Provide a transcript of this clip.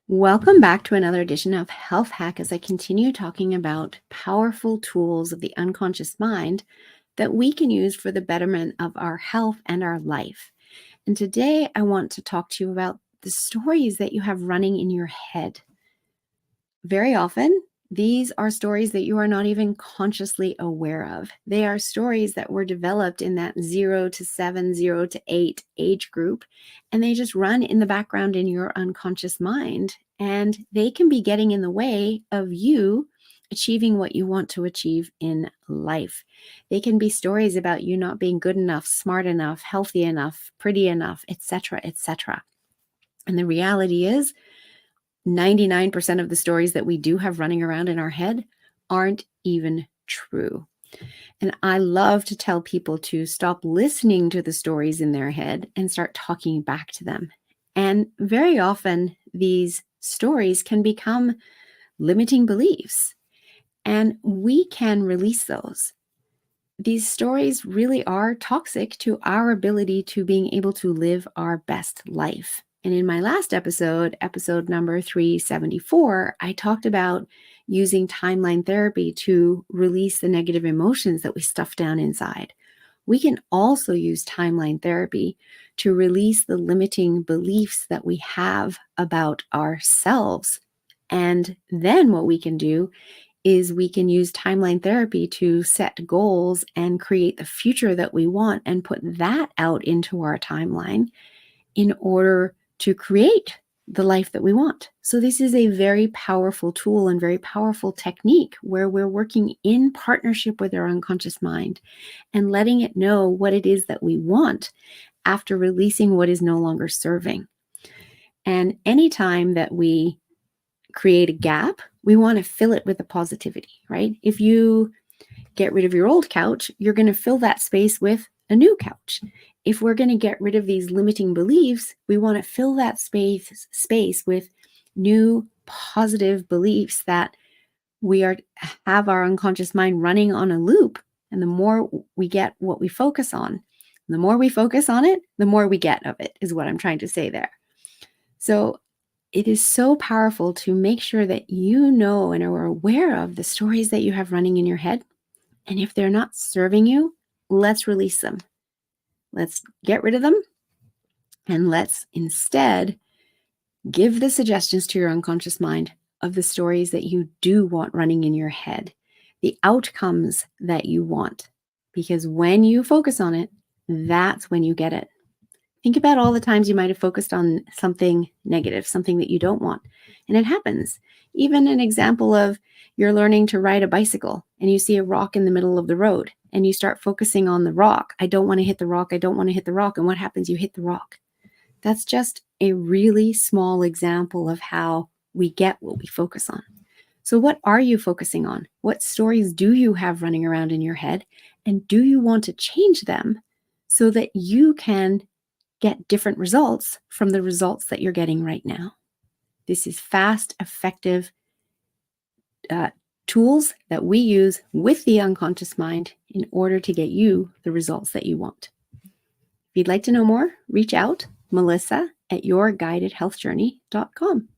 Welcome back to another edition of Health Hack as I continue talking about powerful tools of the unconscious mind that we can use for the betterment of our health and our life. And today I want to talk to you about the stories that you have running in your head. Very often, these are stories that you are not even consciously aware of. They are stories that were developed in that 0 to 7, 0 to 8 age group, and they just run in the background in your unconscious mind, and they can be getting in the way of you achieving what you want to achieve in life. They can be stories about you not being good enough, smart enough, healthy enough, pretty enough, etc., etc. And the reality is, 99% of the stories that we do have running around in our head aren't even true. And I love to tell people to stop listening to the stories in their head and start talking back to them. And very often, these stories can become limiting beliefs, and we can release those. These stories really are toxic to our ability to being able to live our best life. And in my last episode number 374, I talked about using timeline therapy to release the negative emotions that we stuff down inside. We can also use timeline therapy to release the limiting beliefs that we have about ourselves. And then what we can do is we can use timeline therapy to set goals and create the future that we want and put that out into our timeline in order to create the life that we want. So this is a very powerful tool and very powerful technique where we're working in partnership with our unconscious mind and letting it know what it is that we want after releasing what is no longer serving. And anytime that we create a gap, we want to fill it with a positivity, right? If you get rid of your old couch, you're going to fill that space with a new couch. If we're going to get rid of these limiting beliefs, we want to fill that space with new positive beliefs that have our unconscious mind running on a loop. And the more we get what we focus on, the more we focus on it, the more we get of it, is what I'm trying to say there. So it is so powerful to make sure that you know and are aware of the stories that you have running in your head. And if they're not serving you, let's release them. Let's get rid of them. And let's instead give the suggestions to your unconscious mind of the stories that you do want running in your head, the outcomes that you want. Because when you focus on it, that's when you get it. Think about all the times you might have focused on something negative, something that you don't want. And it happens. Even an example of you're learning to ride a bicycle and you see a rock in the middle of the road and you start focusing on the rock. I don't want to hit the rock. I don't want to hit the rock. And what happens? You hit the rock. That's just a really small example of how we get what we focus on. So what are you focusing on? What stories do you have running around in your head? And do you want to change them so that you can get different results from the results that you're getting right now? This is fast, effective tools that we use with the unconscious mind in order to get you the results that you want. If you'd like to know more, reach out, Melissa@yourguidedhealthjourney.com.